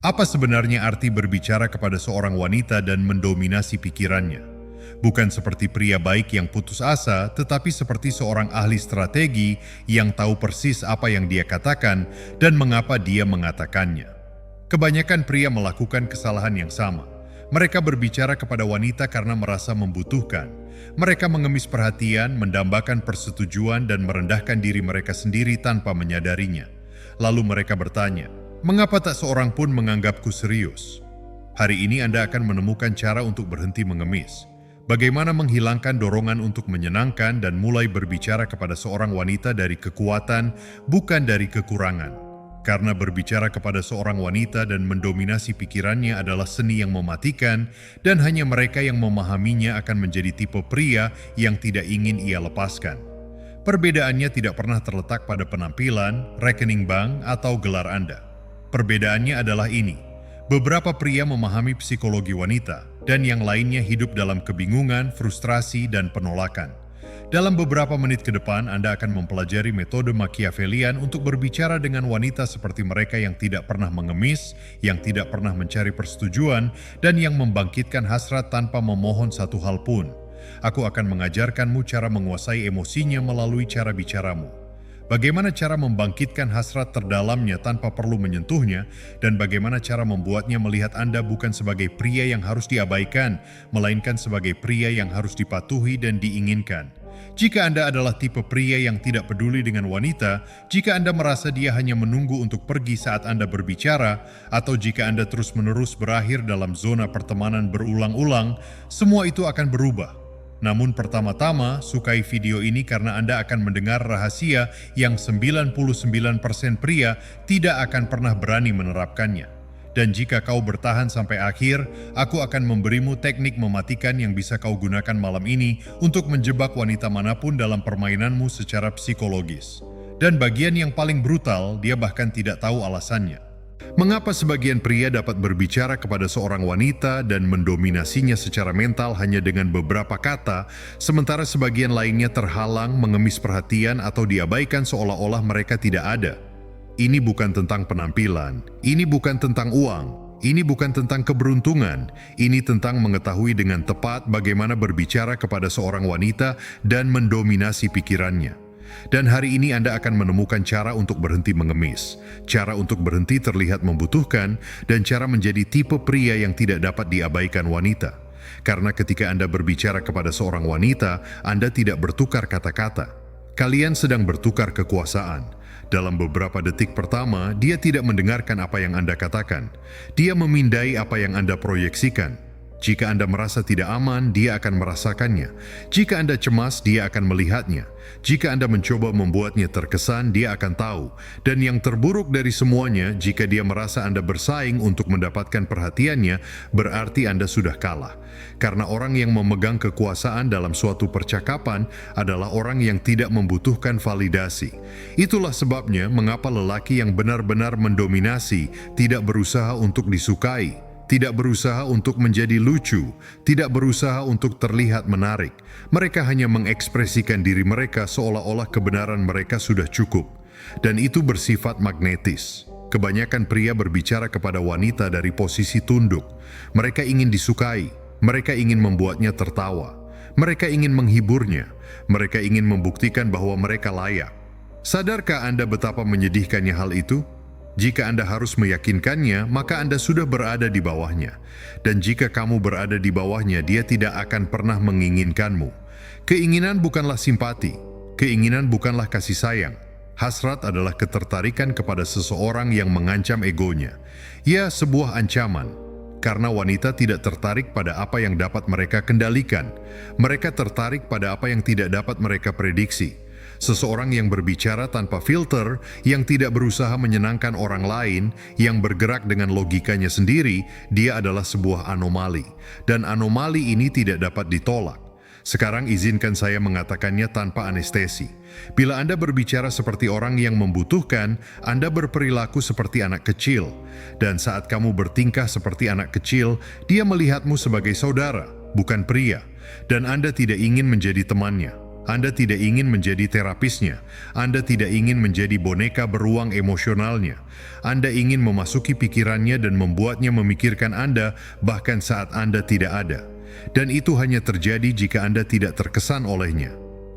Apa sebenarnya arti berbicara kepada seorang wanita dan mendominasi pikirannya? Bukan seperti pria baik yang putus asa, tetapi seperti seorang ahli strategi yang tahu persis apa yang dia katakan dan mengapa dia mengatakannya. Kebanyakan pria melakukan kesalahan yang sama. Mereka berbicara kepada wanita karena merasa membutuhkan. Mereka mengemis perhatian, mendambakan persetujuan, dan merendahkan diri mereka sendiri tanpa menyadarinya. Lalu mereka bertanya, "Mengapa tak seorang pun menganggapku serius?" Hari ini Anda akan menemukan cara untuk berhenti mengemis. Bagaimana menghilangkan dorongan untuk menyenangkan dan mulai berbicara kepada seorang wanita dari kekuatan, bukan dari kekurangan. Karena berbicara kepada seorang wanita dan mendominasi pikirannya adalah seni yang mematikan, dan hanya mereka yang memahaminya akan menjadi tipe pria yang tidak ingin ia lepaskan. Perbedaannya tidak pernah terletak pada penampilan, rekening bank, atau gelar Anda. Perbedaannya adalah ini. Beberapa pria memahami psikologi wanita, dan yang lainnya hidup dalam kebingungan, frustrasi, dan penolakan. Dalam beberapa menit ke depan, Anda akan mempelajari metode Machiavellian untuk berbicara dengan wanita seperti mereka yang tidak pernah mengemis, yang tidak pernah mencari persetujuan, dan yang membangkitkan hasrat tanpa memohon satu hal pun. Aku akan mengajarkanmu cara menguasai emosinya melalui cara bicaramu. Bagaimana cara membangkitkan hasrat terdalamnya tanpa perlu menyentuhnya, dan bagaimana cara membuatnya melihat Anda bukan sebagai pria yang harus diabaikan, melainkan sebagai pria yang harus dipatuhi dan diinginkan. Jika Anda adalah tipe pria yang tidak peduli dengan wanita, jika Anda merasa dia hanya menunggu untuk pergi saat Anda berbicara, atau jika Anda terus-menerus berakhir dalam zona pertemanan berulang-ulang, semua itu akan berubah. Namun pertama-tama, sukai video ini karena Anda akan mendengar rahasia yang 99% pria tidak akan pernah berani menerapkannya. Dan jika kau bertahan sampai akhir, aku akan memberimu teknik mematikan yang bisa kau gunakan malam ini untuk menjebak wanita manapun dalam permainanmu secara psikologis. Dan bagian yang paling brutal, dia bahkan tidak tahu alasannya. Mengapa sebagian pria dapat berbicara kepada seorang wanita dan mendominasinya secara mental hanya dengan beberapa kata, sementara sebagian lainnya terhalang, mengemis perhatian, atau diabaikan seolah-olah mereka tidak ada? Ini bukan tentang penampilan, ini bukan tentang uang, ini bukan tentang keberuntungan, ini tentang mengetahui dengan tepat bagaimana berbicara kepada seorang wanita dan mendominasi pikirannya. Dan hari ini Anda akan menemukan cara untuk berhenti mengemis, cara untuk berhenti terlihat membutuhkan, dan cara menjadi tipe pria yang tidak dapat diabaikan wanita. Karena ketika Anda berbicara kepada seorang wanita, Anda tidak bertukar kata-kata. Kalian sedang bertukar kekuasaan. Dalam beberapa detik pertama, dia tidak mendengarkan apa yang Anda katakan. Dia memindai apa yang Anda proyeksikan. Jika Anda merasa tidak aman, dia akan merasakannya. Jika Anda cemas, dia akan melihatnya. Jika Anda mencoba membuatnya terkesan, dia akan tahu. Dan yang terburuk dari semuanya, jika dia merasa Anda bersaing untuk mendapatkan perhatiannya, berarti Anda sudah kalah. Karena orang yang memegang kekuasaan dalam suatu percakapan adalah orang yang tidak membutuhkan validasi. Itulah sebabnya mengapa lelaki yang benar-benar mendominasi tidak berusaha untuk disukai, tidak berusaha untuk menjadi lucu, tidak berusaha untuk terlihat menarik. Mereka hanya mengekspresikan diri mereka seolah-olah kebenaran mereka sudah cukup. Dan itu bersifat magnetis. Kebanyakan pria berbicara kepada wanita dari posisi tunduk. Mereka ingin disukai, mereka ingin membuatnya tertawa, mereka ingin menghiburnya, mereka ingin membuktikan bahwa mereka layak. Sadarkah Anda betapa menyedihkannya hal itu? Jika Anda harus meyakinkannya, maka Anda sudah berada di bawahnya. Dan jika kamu berada di bawahnya, dia tidak akan pernah menginginkanmu. Keinginan bukanlah simpati. Keinginan bukanlah kasih sayang. Hasrat adalah ketertarikan kepada seseorang yang mengancam egonya. Ya, sebuah ancaman. Karena wanita tidak tertarik pada apa yang dapat mereka kendalikan. Mereka tertarik pada apa yang tidak dapat mereka prediksi. Seseorang yang berbicara tanpa filter, yang tidak berusaha menyenangkan orang lain, yang bergerak dengan logikanya sendiri, dia adalah sebuah anomali. Dan anomali ini tidak dapat ditolak. Sekarang izinkan saya mengatakannya tanpa anestesi. Bila Anda berbicara seperti orang yang membutuhkan, Anda berperilaku seperti anak kecil. Dan saat kamu bertingkah seperti anak kecil, dia melihatmu sebagai saudara, bukan pria. Dan Anda tidak ingin menjadi temannya. Anda tidak ingin menjadi terapisnya. Anda tidak ingin menjadi boneka beruang emosionalnya. Anda ingin memasuki pikirannya dan membuatnya memikirkan Anda bahkan saat Anda tidak ada. Dan itu hanya terjadi jika Anda tidak terkesan olehnya.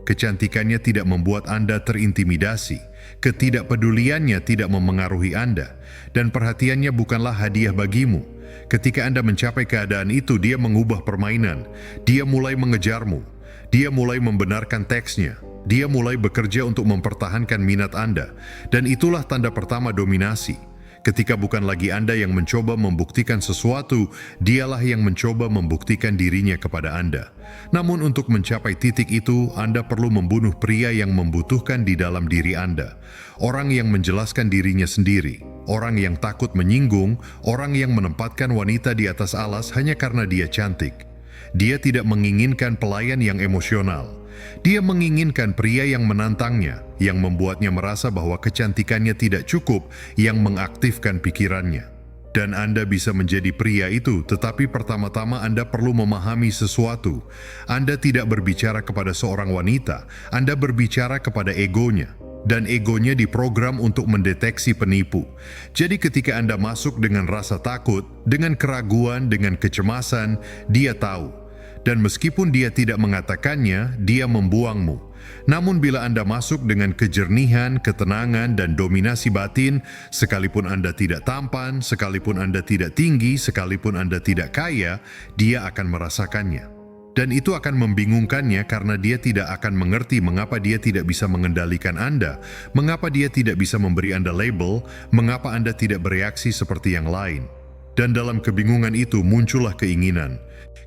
Kecantikannya tidak membuat Anda terintimidasi. Ketidakpeduliannya tidak memengaruhi Anda. Dan perhatiannya bukanlah hadiah bagimu. Ketika Anda mencapai keadaan itu, dia mengubah permainan. Dia mulai mengejarmu. Dia mulai membenarkan teksnya. Dia mulai bekerja untuk mempertahankan minat Anda. Dan itulah tanda pertama dominasi. Ketika bukan lagi Anda yang mencoba membuktikan sesuatu, dialah yang mencoba membuktikan dirinya kepada Anda. Namun untuk mencapai titik itu, Anda perlu membunuh pria yang membutuhkan di dalam diri Anda. Orang yang menjelaskan dirinya sendiri. Orang yang takut menyinggung. Orang yang menempatkan wanita di atas alas hanya karena dia cantik. Dia tidak menginginkan pelayan yang emosional. Dia menginginkan pria yang menantangnya, yang membuatnya merasa bahwa kecantikannya tidak cukup, yang mengaktifkan pikirannya. Dan Anda bisa menjadi pria itu, tetapi pertama-tama Anda perlu memahami sesuatu. Anda tidak berbicara kepada seorang wanita, Anda berbicara kepada egonya. Dan egonya diprogram untuk mendeteksi penipu. Jadi ketika Anda masuk dengan rasa takut, dengan keraguan, dengan kecemasan, dia tahu. Dan meskipun dia tidak mengatakannya, dia membuangmu. Namun bila Anda masuk dengan kejernihan, ketenangan, dan dominasi batin, sekalipun Anda tidak tampan, sekalipun Anda tidak tinggi, sekalipun Anda tidak kaya, dia akan merasakannya. Dan itu akan membingungkannya karena dia tidak akan mengerti mengapa dia tidak bisa mengendalikan Anda, mengapa dia tidak bisa memberi Anda label, mengapa Anda tidak bereaksi seperti yang lain. Dan dalam kebingungan itu muncullah keinginan.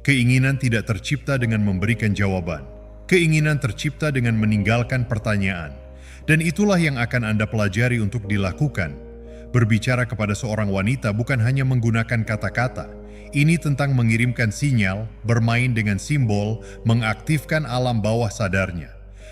Keinginan tidak tercipta dengan memberikan jawaban. Keinginan tercipta dengan meninggalkan pertanyaan. Dan itulah yang akan Anda pelajari untuk dilakukan. Berbicara kepada seorang wanita bukan hanya menggunakan kata-kata. Ini tentang mengirimkan sinyal, bermain dengan simbol, mengaktifkan alam bawah sadarnya.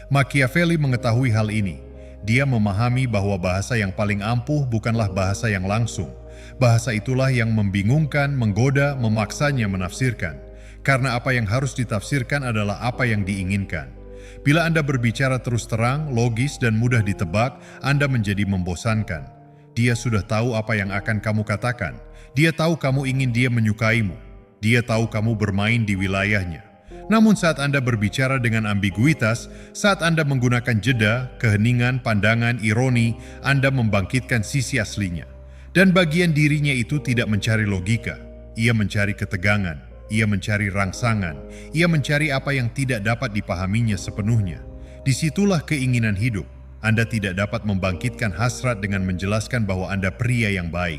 Machiavelli mengetahui hal ini. Dia memahami bahwa bahasa yang paling ampuh bukanlah bahasa yang langsung. Bahasa itulah yang membingungkan, menggoda, memaksanya menafsirkan. Karena apa yang harus ditafsirkan adalah apa yang diinginkan. Bila Anda berbicara terus terang, logis, dan mudah ditebak, Anda menjadi membosankan. Dia sudah tahu apa yang akan kamu katakan. Dia tahu kamu ingin dia menyukaimu. Dia tahu kamu bermain di wilayahnya. Namun saat Anda berbicara dengan ambiguitas, saat Anda menggunakan jeda, keheningan, pandangan, ironi, Anda membangkitkan sisi aslinya. Dan bagian dirinya itu tidak mencari logika. Ia mencari ketegangan. Ia mencari rangsangan. Ia mencari apa yang tidak dapat dipahaminya sepenuhnya. Disitulah keinginan hidup. Anda tidak dapat membangkitkan hasrat dengan menjelaskan bahwa Anda pria yang baik.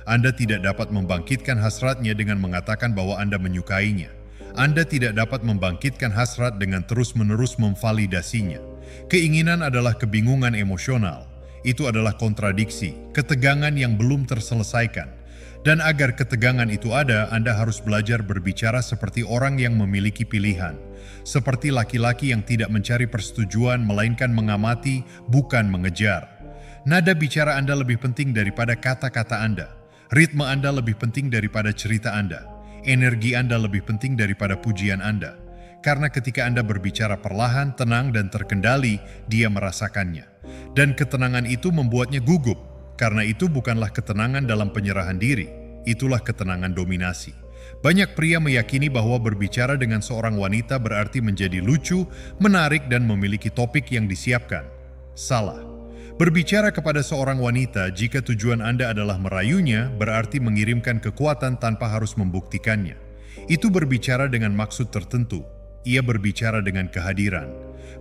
Anda tidak dapat membangkitkan hasratnya dengan mengatakan bahwa Anda menyukainya. Anda tidak dapat membangkitkan hasrat dengan terus-menerus memvalidasinya. Keinginan adalah kebingungan emosional. Itu adalah kontradiksi, ketegangan yang belum terselesaikan. Dan agar ketegangan itu ada, Anda harus belajar berbicara seperti orang yang memiliki pilihan. Seperti laki-laki yang tidak mencari persetujuan, melainkan mengamati, bukan mengejar. Nada bicara Anda lebih penting daripada kata-kata Anda. Ritme Anda lebih penting daripada cerita Anda. Energi Anda lebih penting daripada pujian Anda. Karena ketika Anda berbicara perlahan, tenang, dan terkendali, dia merasakannya. Dan ketenangan itu membuatnya gugup. Karena itu bukanlah ketenangan dalam penyerahan diri, itulah ketenangan dominasi. Banyak pria meyakini bahwa berbicara dengan seorang wanita berarti menjadi lucu, menarik, dan memiliki topik yang disiapkan. Salah. Berbicara kepada seorang wanita jika tujuan Anda adalah merayunya berarti mengirimkan kekuatan tanpa harus membuktikannya. Itu berbicara dengan maksud tertentu. Ia berbicara dengan kehadiran.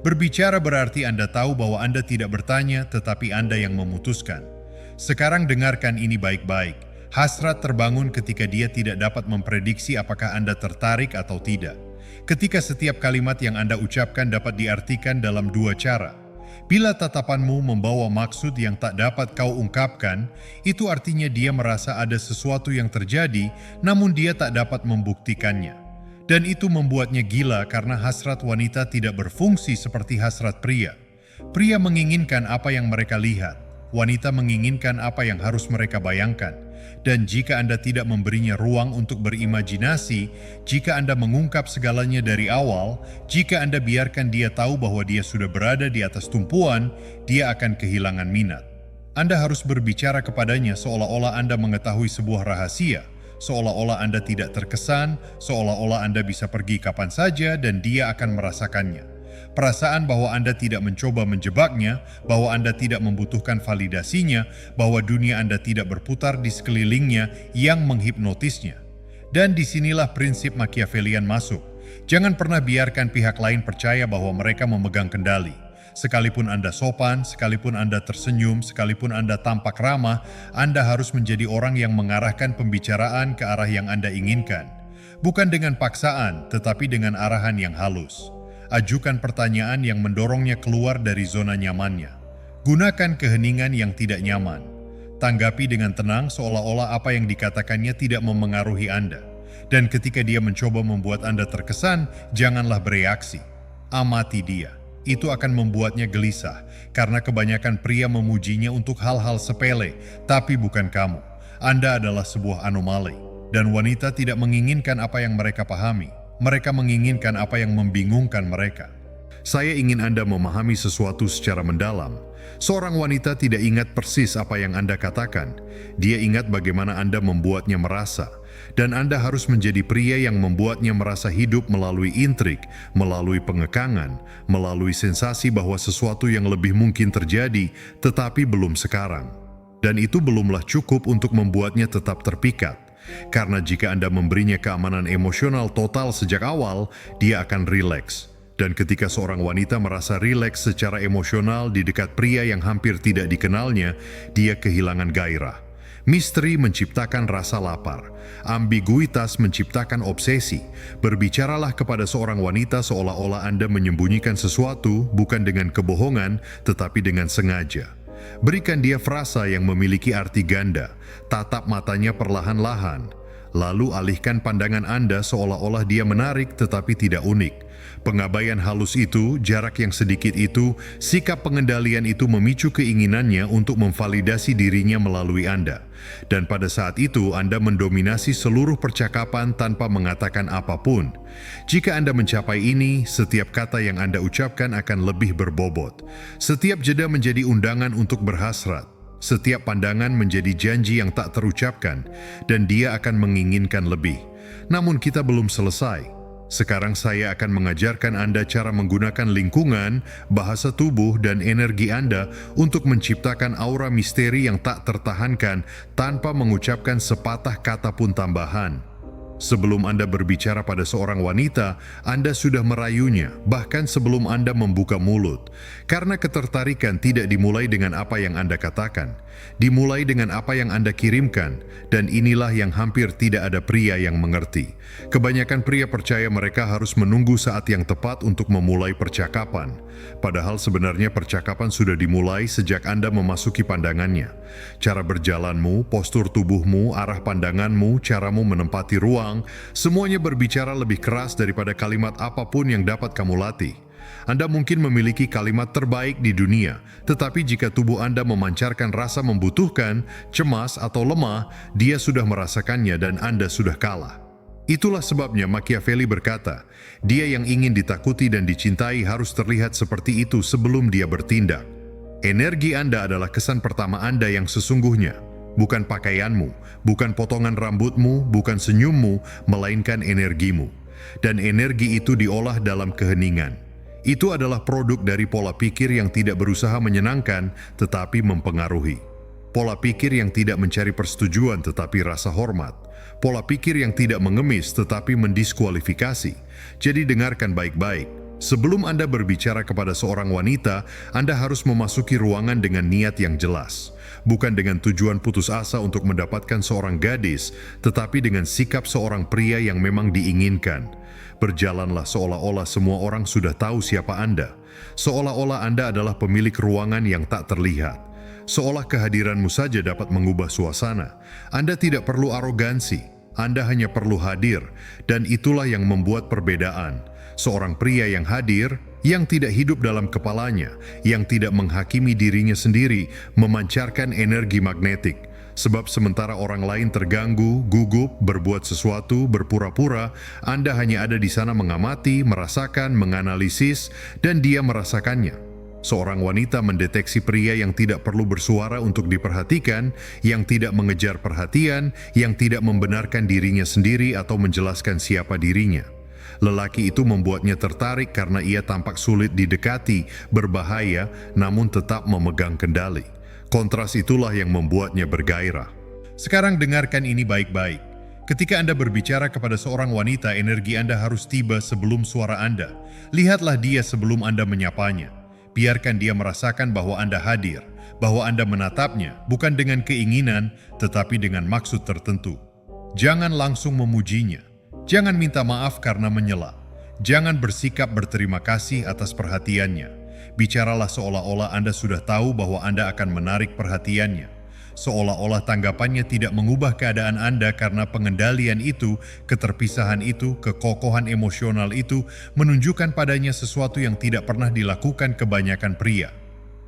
Berbicara berarti Anda tahu bahwa Anda tidak bertanya, tetapi Anda yang memutuskan. Sekarang dengarkan ini baik-baik. Hasrat terbangun ketika dia tidak dapat memprediksi apakah Anda tertarik atau tidak. Ketika setiap kalimat yang Anda ucapkan dapat diartikan dalam dua cara. Bila tatapanmu membawa maksud yang tak dapat kau ungkapkan, itu artinya dia merasa ada sesuatu yang terjadi, namun dia tak dapat membuktikannya. Dan itu membuatnya gila karena hasrat wanita tidak berfungsi seperti hasrat pria. Pria menginginkan apa yang mereka lihat. Wanita menginginkan apa yang harus mereka bayangkan. Dan jika Anda tidak memberinya ruang untuk berimajinasi, jika Anda mengungkap segalanya dari awal, jika Anda biarkan dia tahu bahwa dia sudah berada di atas tumpuan, dia akan kehilangan minat. Anda harus berbicara kepadanya seolah-olah Anda mengetahui sebuah rahasia, seolah-olah Anda tidak terkesan, seolah-olah Anda bisa pergi kapan saja dan dia akan merasakannya. Perasaan bahwa Anda tidak mencoba menjebaknya, bahwa Anda tidak membutuhkan validasinya, bahwa dunia Anda tidak berputar di sekelilingnya yang menghipnotisnya. Dan disinilah prinsip Machiavellian masuk. Jangan pernah biarkan pihak lain percaya bahwa mereka memegang kendali. Sekalipun Anda sopan, sekalipun Anda tersenyum, sekalipun Anda tampak ramah, Anda harus menjadi orang yang mengarahkan pembicaraan ke arah yang Anda inginkan. Bukan dengan paksaan, tetapi dengan arahan yang halus. Ajukan pertanyaan yang mendorongnya keluar dari zona nyamannya. Gunakan keheningan yang tidak nyaman. Tanggapi dengan tenang seolah-olah apa yang dikatakannya tidak memengaruhi Anda. Dan ketika dia mencoba membuat Anda terkesan, janganlah bereaksi. Amati dia. Itu akan membuatnya gelisah, karena kebanyakan pria memujinya untuk hal-hal sepele, tapi bukan kamu. Anda adalah sebuah anomali, dan wanita tidak menginginkan apa yang mereka pahami. Mereka menginginkan apa yang membingungkan mereka. Saya ingin Anda memahami sesuatu secara mendalam. Seorang wanita tidak ingat persis apa yang Anda katakan. Dia ingat bagaimana Anda membuatnya merasa. Dan Anda harus menjadi pria yang membuatnya merasa hidup melalui intrik, melalui pengekangan, melalui sensasi bahwa sesuatu yang lebih mungkin terjadi, tetapi belum sekarang. Dan itu belumlah cukup untuk membuatnya tetap terpikat. Karena jika Anda memberinya keamanan emosional total sejak awal, dia akan rileks. Dan ketika seorang wanita merasa rileks secara emosional di dekat pria yang hampir tidak dikenalnya, dia kehilangan gairah. Misteri menciptakan rasa lapar. Ambiguitas menciptakan obsesi. Berbicaralah kepada seorang wanita seolah-olah Anda menyembunyikan sesuatu, bukan dengan kebohongan, tetapi dengan sengaja. Berikan dia frasa yang memiliki arti ganda. Tatap matanya perlahan-lahan. Lalu alihkan pandangan Anda seolah-olah dia menarik tetapi tidak unik. Pengabaian halus itu, jarak yang sedikit itu, sikap pengendalian itu memicu keinginannya untuk memvalidasi dirinya melalui Anda. Dan pada saat itu Anda mendominasi seluruh percakapan tanpa mengatakan apapun. Jika Anda mencapai ini, setiap kata yang Anda ucapkan akan lebih berbobot. Setiap jeda menjadi undangan untuk berhasrat. Setiap pandangan menjadi janji yang tak terucapkan, dan dia akan menginginkan lebih. Namun kita belum selesai. Sekarang saya akan mengajarkan Anda cara menggunakan lingkungan, bahasa tubuh, dan energi Anda untuk menciptakan aura misteri yang tak tertahankan tanpa mengucapkan sepatah kata pun tambahan. Sebelum Anda berbicara pada seorang wanita, Anda sudah merayunya, bahkan sebelum Anda membuka mulut. Karena ketertarikan tidak dimulai dengan apa yang Anda katakan, dimulai dengan apa yang Anda kirimkan, dan inilah yang hampir tidak ada pria yang mengerti. Kebanyakan pria percaya mereka harus menunggu saat yang tepat untuk memulai percakapan. Padahal sebenarnya percakapan sudah dimulai sejak Anda memasuki pandangannya. Cara berjalanmu, postur tubuhmu, arah pandanganmu, caramu menempati ruang, semuanya berbicara lebih keras daripada kalimat apapun yang dapat kamu latih. Anda mungkin memiliki kalimat terbaik di dunia, tetapi jika tubuh Anda memancarkan rasa membutuhkan, cemas, atau lemah, dia sudah merasakannya dan Anda sudah kalah. Itulah sebabnya Machiavelli berkata, dia yang ingin ditakuti dan dicintai harus terlihat seperti itu sebelum dia bertindak. Energi Anda adalah kesan pertama Anda yang sesungguhnya. Bukan pakaianmu, bukan potongan rambutmu, bukan senyummu, melainkan energimu. Dan energi itu diolah dalam keheningan. Itu adalah produk dari pola pikir yang tidak berusaha menyenangkan, tetapi mempengaruhi. Pola pikir yang tidak mencari persetujuan tetapi rasa hormat. Pola pikir yang tidak mengemis tetapi mendiskualifikasi. Jadi dengarkan baik-baik. Sebelum Anda berbicara kepada seorang wanita, Anda harus memasuki ruangan dengan niat yang jelas. Bukan dengan tujuan putus asa untuk mendapatkan seorang gadis, tetapi dengan sikap seorang pria yang memang diinginkan. Berjalanlah seolah-olah semua orang sudah tahu siapa Anda. Seolah-olah Anda adalah pemilik ruangan yang tak terlihat. Seolah kehadiranmu saja dapat mengubah suasana. Anda tidak perlu arogansi, Anda hanya perlu hadir, dan itulah yang membuat perbedaan. Seorang pria yang hadir, yang tidak hidup dalam kepalanya, yang tidak menghakimi dirinya sendiri, memancarkan energi magnetik. Sebab sementara orang lain terganggu, gugup, berbuat sesuatu, berpura-pura, Anda hanya ada di sana mengamati, merasakan, menganalisis, dan dia merasakannya. Seorang wanita mendeteksi pria yang tidak perlu bersuara untuk diperhatikan, yang tidak mengejar perhatian, yang tidak membenarkan dirinya sendiri atau menjelaskan siapa dirinya. Lelaki itu membuatnya tertarik karena ia tampak sulit didekati, berbahaya, namun tetap memegang kendali. Kontras itulah yang membuatnya bergairah. Sekarang dengarkan ini baik-baik. Ketika Anda berbicara kepada seorang wanita, energi Anda harus tiba sebelum suara Anda. Lihatlah dia sebelum Anda menyapanya. Biarkan dia merasakan bahwa Anda hadir, bahwa Anda menatapnya, bukan dengan keinginan, tetapi dengan maksud tertentu. Jangan langsung memujinya. Jangan minta maaf karena menyela. Jangan bersikap berterima kasih atas perhatiannya. Bicaralah seolah-olah Anda sudah tahu bahwa Anda akan menarik perhatiannya. Seolah-olah tanggapannya tidak mengubah keadaan Anda karena pengendalian itu, keterpisahan itu, kekokohan emosional itu menunjukkan padanya sesuatu yang tidak pernah dilakukan kebanyakan pria.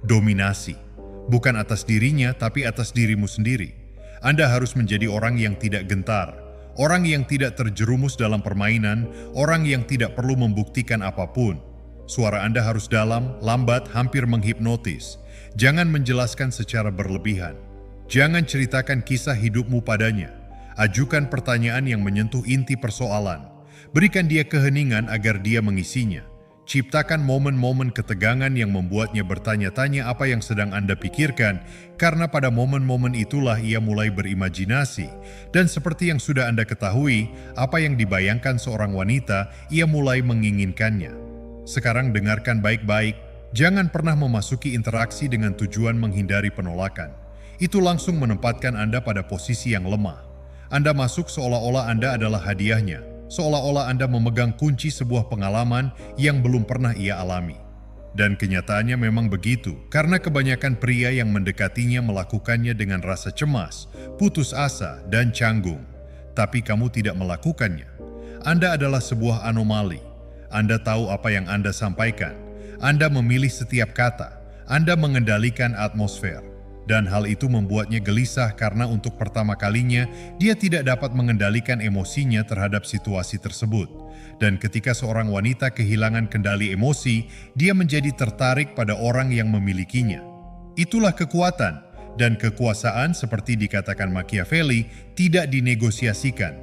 Dominasi. Bukan atas dirinya, tapi atas dirimu sendiri. Anda harus menjadi orang yang tidak gentar, orang yang tidak terjerumus dalam permainan, orang yang tidak perlu membuktikan apapun. Suara Anda harus dalam, lambat, hampir menghipnotis. Jangan menjelaskan secara berlebihan. Jangan ceritakan kisah hidupmu padanya. Ajukan pertanyaan yang menyentuh inti persoalan. Berikan dia keheningan agar dia mengisinya. Ciptakan momen-momen ketegangan yang membuatnya bertanya-tanya apa yang sedang Anda pikirkan, karena pada momen-momen itulah ia mulai berimajinasi. Dan seperti yang sudah Anda ketahui, apa yang dibayangkan seorang wanita, ia mulai menginginkannya. Sekarang dengarkan baik-baik, jangan pernah memasuki interaksi dengan tujuan menghindari penolakan. Itu langsung menempatkan Anda pada posisi yang lemah. Anda masuk seolah-olah Anda adalah hadiahnya, seolah-olah Anda memegang kunci sebuah pengalaman yang belum pernah ia alami. Dan kenyataannya memang begitu, karena kebanyakan pria yang mendekatinya melakukannya dengan rasa cemas, putus asa, dan canggung. Tapi kamu tidak melakukannya. Anda adalah sebuah anomali. Anda tahu apa yang Anda sampaikan. Anda memilih setiap kata. Anda mengendalikan atmosfer. Dan hal itu membuatnya gelisah karena untuk pertama kalinya dia tidak dapat mengendalikan emosinya terhadap situasi tersebut. Dan ketika seorang wanita kehilangan kendali emosi, dia menjadi tertarik pada orang yang memilikinya. Itulah kekuatan. Dan kekuasaan seperti dikatakan Machiavelli tidak dinegosiasikan.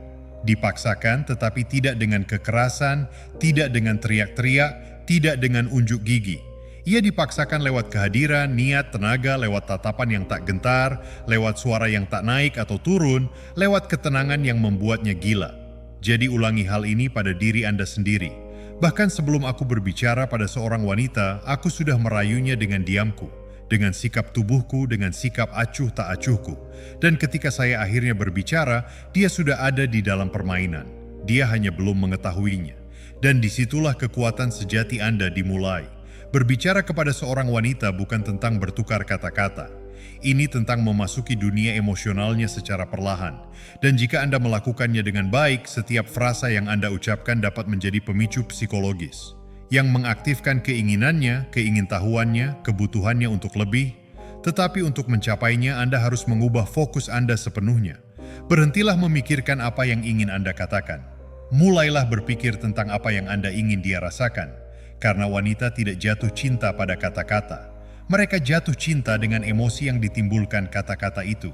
Dipaksakan tetapi tidak dengan kekerasan, tidak dengan teriak-teriak, tidak dengan unjuk gigi. Ia dipaksakan lewat kehadiran, niat, tenaga, lewat tatapan yang tak gentar, lewat suara yang tak naik atau turun, lewat ketenangan yang membuatnya gila. Jadi ulangi hal ini pada diri Anda sendiri. Bahkan sebelum aku berbicara pada seorang wanita, aku sudah merayunya dengan diamku, dengan sikap tubuhku, dengan sikap acuh tak acuhku. Dan ketika saya akhirnya berbicara, dia sudah ada di dalam permainan. Dia hanya belum mengetahuinya. Dan disitulah kekuatan sejati Anda dimulai. Berbicara kepada seorang wanita bukan tentang bertukar kata-kata. Ini tentang memasuki dunia emosionalnya secara perlahan. Dan jika Anda melakukannya dengan baik, setiap frasa yang Anda ucapkan dapat menjadi pemicu psikologis yang mengaktifkan keinginannya, keingintahuannya, kebutuhannya untuk lebih. Tetapi untuk mencapainya, Anda harus mengubah fokus Anda sepenuhnya. Berhentilah memikirkan apa yang ingin Anda katakan. Mulailah berpikir tentang apa yang Anda ingin dia rasakan. Karena wanita tidak jatuh cinta pada kata-kata. Mereka jatuh cinta dengan emosi yang ditimbulkan kata-kata itu.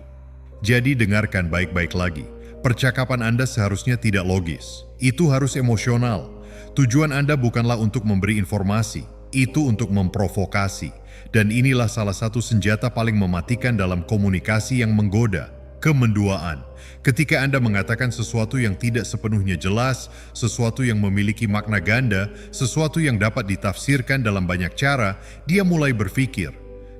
Jadi dengarkan baik-baik lagi. Percakapan Anda seharusnya tidak logis. Itu harus emosional. Tujuan Anda bukanlah untuk memberi informasi. Itu untuk memprovokasi. Dan inilah salah satu senjata paling mematikan dalam komunikasi yang menggoda. Kemenduaan. Ketika Anda mengatakan sesuatu yang tidak sepenuhnya jelas, sesuatu yang memiliki makna ganda, sesuatu yang dapat ditafsirkan dalam banyak cara, dia mulai berpikir.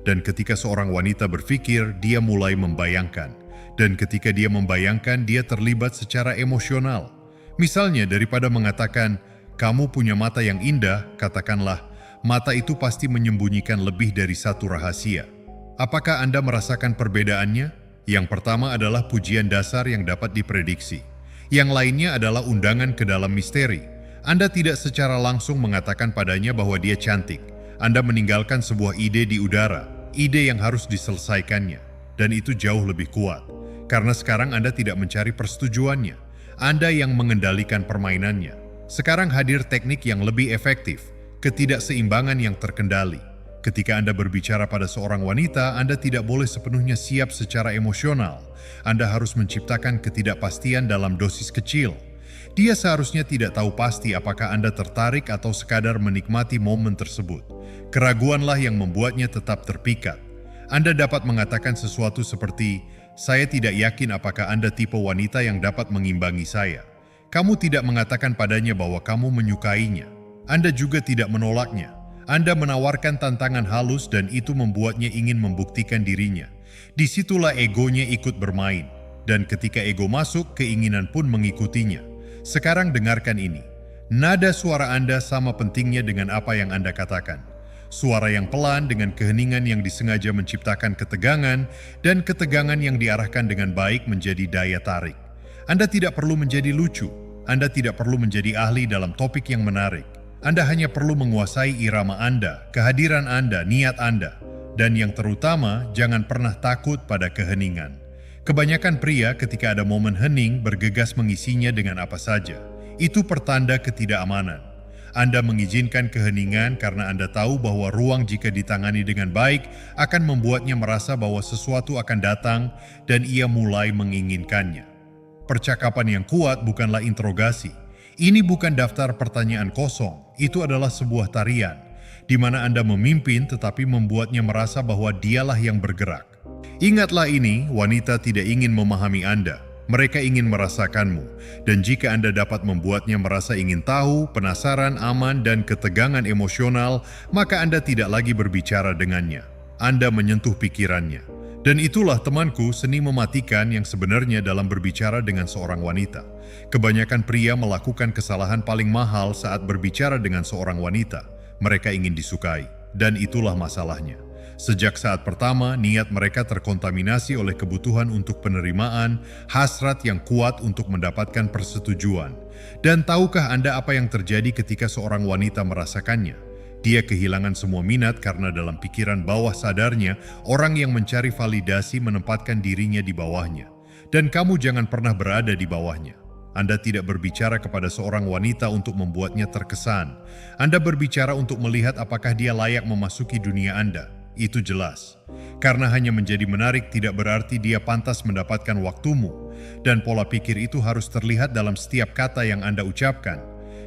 Dan ketika seorang wanita berpikir, dia mulai membayangkan. Dan ketika dia membayangkan, dia terlibat secara emosional. Misalnya, daripada mengatakan, "Kamu punya mata yang indah," katakanlah, "Mata itu pasti menyembunyikan lebih dari satu rahasia." Apakah Anda merasakan perbedaannya? Yang pertama adalah pujian dasar yang dapat diprediksi. Yang lainnya adalah undangan ke dalam misteri. Anda tidak secara langsung mengatakan padanya bahwa dia cantik. Anda meninggalkan sebuah ide di udara, ide yang harus diselesaikannya. Dan itu jauh lebih kuat. Karena sekarang Anda tidak mencari persetujuannya. Anda yang mengendalikan permainannya. Sekarang hadir teknik yang lebih efektif, ketidakseimbangan yang terkendali. Ketika Anda berbicara pada seorang wanita, Anda tidak boleh sepenuhnya siap secara emosional. Anda harus menciptakan ketidakpastian dalam dosis kecil. Dia seharusnya tidak tahu pasti apakah Anda tertarik atau sekadar menikmati momen tersebut. Keraguanlah yang membuatnya tetap terpikat. Anda dapat mengatakan sesuatu seperti, "Saya tidak yakin apakah Anda tipe wanita yang dapat mengimbangi saya." Kamu tidak mengatakan padanya bahwa kamu menyukainya. Anda juga tidak menolaknya. Anda menawarkan tantangan halus dan itu membuatnya ingin membuktikan dirinya. Disitulah egonya ikut bermain. Dan ketika ego masuk, keinginan pun mengikutinya. Sekarang dengarkan ini. Nada suara Anda sama pentingnya dengan apa yang Anda katakan. Suara yang pelan dengan keheningan yang disengaja menciptakan ketegangan, dan ketegangan yang diarahkan dengan baik menjadi daya tarik. Anda tidak perlu menjadi lucu. Anda tidak perlu menjadi ahli dalam topik yang menarik. Anda hanya perlu menguasai irama Anda, kehadiran Anda, niat Anda. Dan yang terutama, jangan pernah takut pada keheningan. Kebanyakan pria ketika ada momen hening bergegas mengisinya dengan apa saja. Itu pertanda ketidakamanan. Anda mengizinkan keheningan karena Anda tahu bahwa ruang jika ditangani dengan baik akan membuatnya merasa bahwa sesuatu akan datang dan ia mulai menginginkannya. Percakapan yang kuat bukanlah interogasi. Ini bukan daftar pertanyaan kosong, itu adalah sebuah tarian, di mana Anda memimpin tetapi membuatnya merasa bahwa dialah yang bergerak. Ingatlah ini, wanita tidak ingin memahami Anda. Mereka ingin merasakanmu, dan jika Anda dapat membuatnya merasa ingin tahu, penasaran, aman, dan ketegangan emosional, maka Anda tidak lagi berbicara dengannya. Anda menyentuh pikirannya. Dan itulah temanku seni mematikan yang sebenarnya dalam berbicara dengan seorang wanita. Kebanyakan pria melakukan kesalahan paling mahal saat berbicara dengan seorang wanita. Mereka ingin disukai, dan itulah masalahnya. Sejak saat pertama, niat mereka terkontaminasi oleh kebutuhan untuk penerimaan, hasrat yang kuat untuk mendapatkan persetujuan. Dan tahukah Anda apa yang terjadi ketika seorang wanita merasakannya? Dia kehilangan semua minat karena dalam pikiran bawah sadarnya, orang yang mencari validasi menempatkan dirinya di bawahnya. Dan kamu jangan pernah berada di bawahnya. Anda tidak berbicara kepada seorang wanita untuk membuatnya terkesan. Anda berbicara untuk melihat apakah dia layak memasuki dunia Anda. Itu jelas. Karena hanya menjadi menarik tidak berarti dia pantas mendapatkan waktumu. Dan pola pikir itu harus terlihat dalam setiap kata yang Anda ucapkan.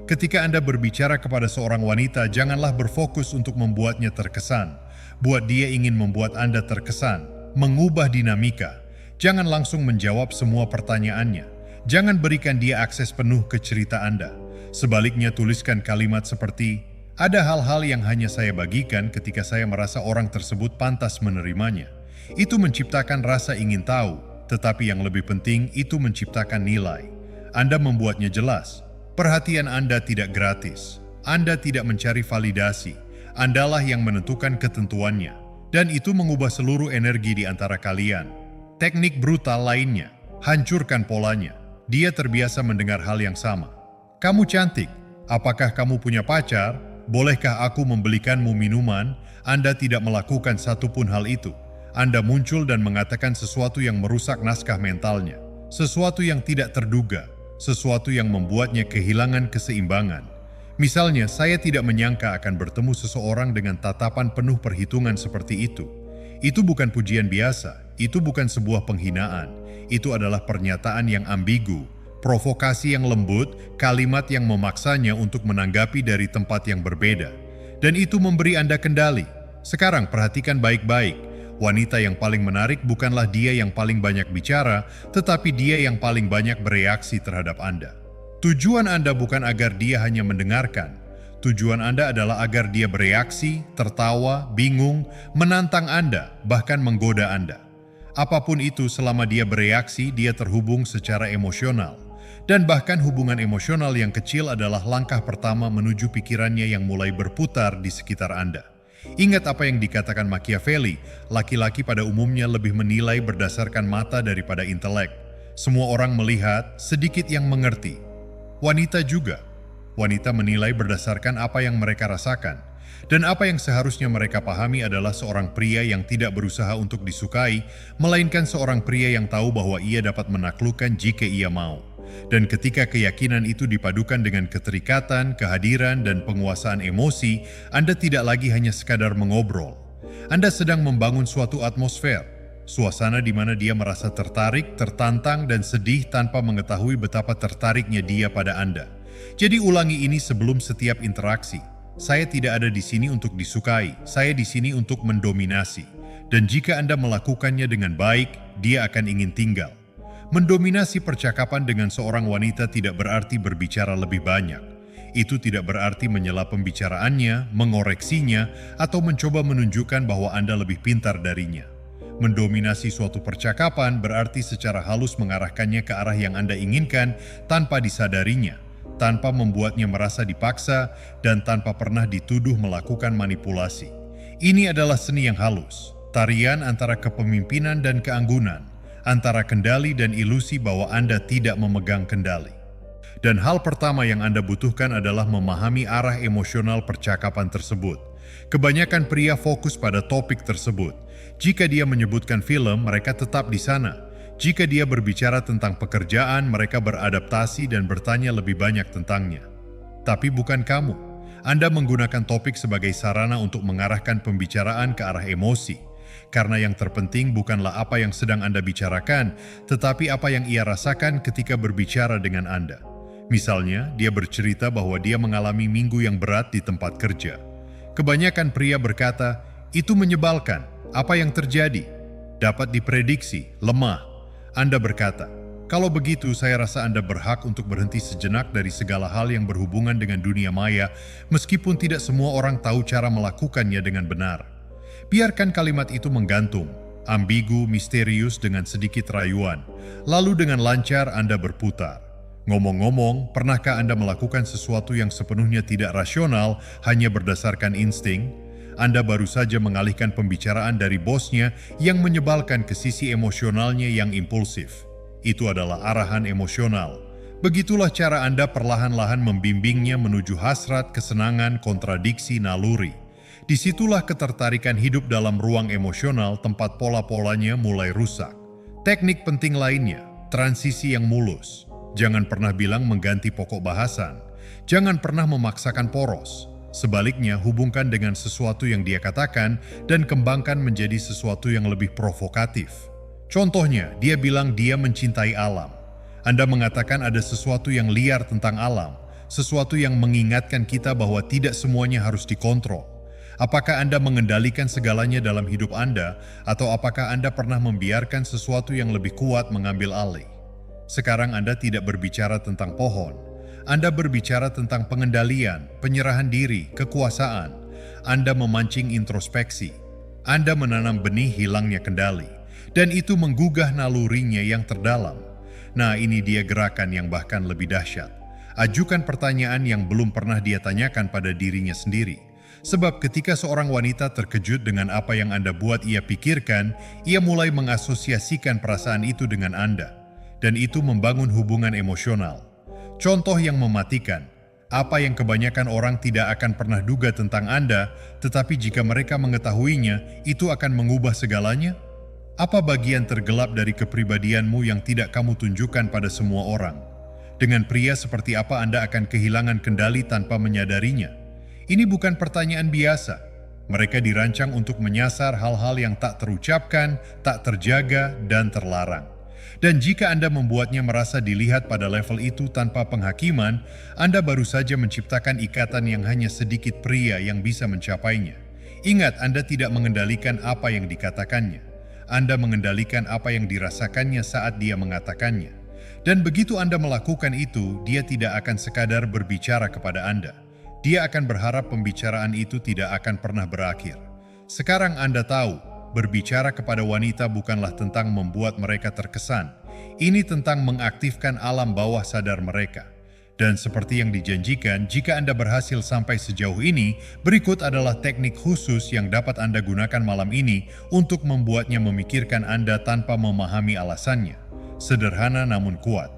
Ketika Anda berbicara kepada seorang wanita, janganlah berfokus untuk membuatnya terkesan. Buat dia ingin membuat Anda terkesan, mengubah dinamika. Jangan langsung menjawab semua pertanyaannya. Jangan berikan dia akses penuh ke cerita Anda. Sebaliknya tuliskan kalimat seperti, "Ada hal-hal yang hanya saya bagikan ketika saya merasa orang tersebut pantas menerimanya." Itu menciptakan rasa ingin tahu, tetapi yang lebih penting itu menciptakan nilai. Anda membuatnya jelas. Perhatian Anda tidak gratis. Anda tidak mencari validasi. Andalah yang menentukan ketentuannya. Dan itu mengubah seluruh energi di antara kalian. Teknik brutal lainnya, hancurkan polanya. Dia terbiasa mendengar hal yang sama. "Kamu cantik. Apakah kamu punya pacar? Bolehkah aku membelikanmu minuman?" Anda tidak melakukan satupun hal itu. Anda muncul dan mengatakan sesuatu yang merusak naskah mentalnya. Sesuatu yang tidak terduga. Sesuatu yang membuatnya kehilangan keseimbangan. Misalnya, "Saya tidak menyangka akan bertemu seseorang dengan tatapan penuh perhitungan seperti itu." Itu bukan pujian biasa. Itu bukan sebuah penghinaan. Itu adalah pernyataan yang ambigu. Provokasi yang lembut, kalimat yang memaksanya untuk menanggapi dari tempat yang berbeda. Dan itu memberi Anda kendali. Sekarang perhatikan baik-baik. Wanita yang paling menarik bukanlah dia yang paling banyak bicara, tetapi dia yang paling banyak bereaksi terhadap Anda. Tujuan Anda bukan agar dia hanya mendengarkan. Tujuan Anda adalah agar dia bereaksi, tertawa, bingung, menantang Anda, bahkan menggoda Anda. Apapun itu, selama dia bereaksi, dia terhubung secara emosional. Dan bahkan hubungan emosional yang kecil adalah langkah pertama menuju pikirannya yang mulai berputar di sekitar Anda. Ingat apa yang dikatakan Machiavelli, laki-laki pada umumnya lebih menilai berdasarkan mata daripada intelek. Semua orang melihat, sedikit yang mengerti. Wanita juga. Wanita menilai berdasarkan apa yang mereka rasakan. Dan apa yang seharusnya mereka pahami adalah seorang pria yang tidak berusaha untuk disukai, melainkan seorang pria yang tahu bahwa ia dapat menaklukkan jika ia mau. Dan ketika keyakinan itu dipadukan dengan keterikatan, kehadiran, dan penguasaan emosi, Anda tidak lagi hanya sekadar mengobrol. Anda sedang membangun suatu atmosfer, suasana di mana dia merasa tertarik, tertantang, dan sedih tanpa mengetahui betapa tertariknya dia pada Anda. Jadi ulangi ini sebelum setiap interaksi. Saya tidak ada di sini untuk disukai, saya di sini untuk mendominasi. Dan jika Anda melakukannya dengan baik, dia akan ingin tinggal. Mendominasi percakapan dengan seorang wanita tidak berarti berbicara lebih banyak. Itu tidak berarti menyela pembicaraannya, mengoreksinya, atau mencoba menunjukkan bahwa Anda lebih pintar darinya. Mendominasi suatu percakapan berarti secara halus mengarahkannya ke arah yang Anda inginkan tanpa disadarinya, tanpa membuatnya merasa dipaksa, dan tanpa pernah dituduh melakukan manipulasi. Ini adalah seni yang halus, tarian antara kepemimpinan dan keanggunan, antara kendali dan ilusi bahwa Anda tidak memegang kendali. Dan hal pertama yang Anda butuhkan adalah memahami arah emosional percakapan tersebut. Kebanyakan pria fokus pada topik tersebut. Jika dia menyebutkan film, mereka tetap di sana. Jika dia berbicara tentang pekerjaan, mereka beradaptasi dan bertanya lebih banyak tentangnya. Tapi bukan kamu. Anda menggunakan topik sebagai sarana untuk mengarahkan pembicaraan ke arah emosi. Karena yang terpenting bukanlah apa yang sedang Anda bicarakan, tetapi apa yang ia rasakan ketika berbicara dengan Anda. Misalnya, dia bercerita bahwa dia mengalami minggu yang berat di tempat kerja. Kebanyakan pria berkata, "Itu menyebalkan. Apa yang terjadi?" Dapat diprediksi, lemah. Anda berkata, "Kalau begitu, saya rasa Anda berhak untuk berhenti sejenak dari segala hal yang berhubungan dengan dunia maya, meskipun tidak semua orang tahu cara melakukannya dengan benar." Biarkan kalimat itu menggantung, ambigu, misterius dengan sedikit rayuan. Lalu dengan lancar Anda berputar. Ngomong-ngomong, pernahkah Anda melakukan sesuatu yang sepenuhnya tidak rasional hanya berdasarkan insting? Anda baru saja mengalihkan pembicaraan dari bosnya yang menyebalkan ke sisi emosionalnya yang impulsif. Itu adalah arahan emosional. Begitulah cara Anda perlahan-lahan membimbingnya menuju hasrat, kesenangan, kontradiksi, naluri. Disitulah ketertarikan hidup dalam ruang emosional tempat pola-polanya mulai rusak. Teknik penting lainnya, transisi yang mulus. Jangan pernah bilang mengganti pokok bahasan. Jangan pernah memaksakan poros. Sebaliknya, hubungkan dengan sesuatu yang dia katakan dan kembangkan menjadi sesuatu yang lebih provokatif. Contohnya, dia bilang dia mencintai alam. Anda mengatakan ada sesuatu yang liar tentang alam, sesuatu yang mengingatkan kita bahwa tidak semuanya harus dikontrol. Apakah Anda mengendalikan segalanya dalam hidup Anda, atau apakah Anda pernah membiarkan sesuatu yang lebih kuat mengambil alih? Sekarang Anda tidak berbicara tentang pohon. Anda berbicara tentang pengendalian, penyerahan diri, kekuasaan. Anda memancing introspeksi. Anda menanam benih hilangnya kendali. Dan itu menggugah nalurinya yang terdalam. Nah, ini dia gerakan yang bahkan lebih dahsyat. Ajukan pertanyaan yang belum pernah dia tanyakan pada dirinya sendiri. Sebab ketika seorang wanita terkejut dengan apa yang Anda buat ia pikirkan, ia mulai mengasosiasikan perasaan itu dengan Anda. Dan itu membangun hubungan emosional. Contoh yang mematikan, apa yang kebanyakan orang tidak akan pernah duga tentang Anda, tetapi jika mereka mengetahuinya, itu akan mengubah segalanya? Apa bagian tergelap dari kepribadianmu yang tidak kamu tunjukkan pada semua orang? Dengan pria seperti apa Anda akan kehilangan kendali tanpa menyadarinya? Ini bukan pertanyaan biasa. Mereka dirancang untuk menyasar hal-hal yang tak terucapkan, tak terjaga, dan terlarang. Dan jika Anda membuatnya merasa dilihat pada level itu tanpa penghakiman, Anda baru saja menciptakan ikatan yang hanya sedikit pria yang bisa mencapainya. Ingat, Anda tidak mengendalikan apa yang dikatakannya. Anda mengendalikan apa yang dirasakannya saat dia mengatakannya. Dan begitu Anda melakukan itu, dia tidak akan sekadar berbicara kepada Anda. Dia akan berharap pembicaraan itu tidak akan pernah berakhir. Sekarang Anda tahu, berbicara kepada wanita bukanlah tentang membuat mereka terkesan. Ini tentang mengaktifkan alam bawah sadar mereka. Dan seperti yang dijanjikan, jika Anda berhasil sampai sejauh ini, berikut adalah teknik khusus yang dapat Anda gunakan malam ini untuk membuatnya memikirkan Anda tanpa memahami alasannya. Sederhana namun kuat.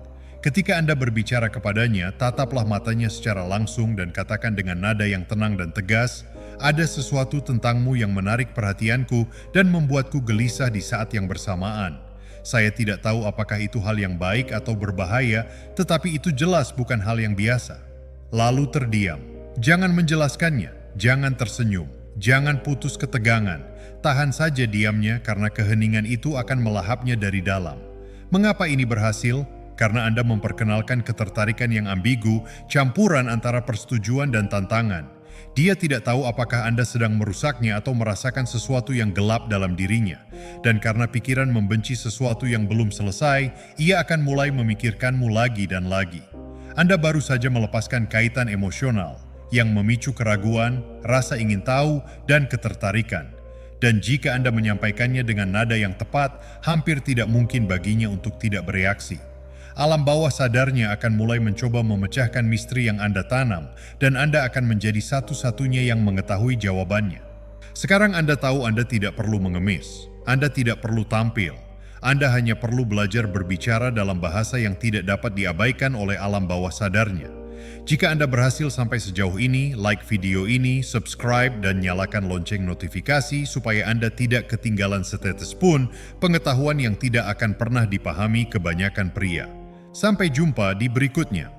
Ketika Anda berbicara kepadanya, tataplah matanya secara langsung dan katakan dengan nada yang tenang dan tegas, "Ada sesuatu tentangmu yang menarik perhatianku dan membuatku gelisah di saat yang bersamaan. Saya tidak tahu apakah itu hal yang baik atau berbahaya, tetapi itu jelas bukan hal yang biasa." Lalu terdiam. Jangan menjelaskannya, jangan tersenyum, jangan putus ketegangan. Tahan saja diamnya karena keheningan itu akan melahapnya dari dalam. Mengapa ini berhasil? Karena Anda memperkenalkan ketertarikan yang ambigu, campuran antara persetujuan dan tantangan. Dia tidak tahu apakah Anda sedang merusaknya atau merasakan sesuatu yang gelap dalam dirinya. Dan karena pikiran membenci sesuatu yang belum selesai, ia akan mulai memikirkanmu lagi dan lagi. Anda baru saja melepaskan kaitan emosional yang memicu keraguan, rasa ingin tahu, dan ketertarikan. Dan jika Anda menyampaikannya dengan nada yang tepat, hampir tidak mungkin baginya untuk tidak bereaksi. Alam bawah sadarnya akan mulai mencoba memecahkan misteri yang Anda tanam, dan Anda akan menjadi satu-satunya yang mengetahui jawabannya. Sekarang Anda tahu Anda tidak perlu mengemis, Anda tidak perlu tampil, Anda hanya perlu belajar berbicara dalam bahasa yang tidak dapat diabaikan oleh alam bawah sadarnya. Jika Anda berhasil sampai sejauh ini, like video ini, subscribe, dan nyalakan lonceng notifikasi supaya Anda tidak ketinggalan setetes pun pengetahuan yang tidak akan pernah dipahami kebanyakan pria. Sampai jumpa di berikutnya.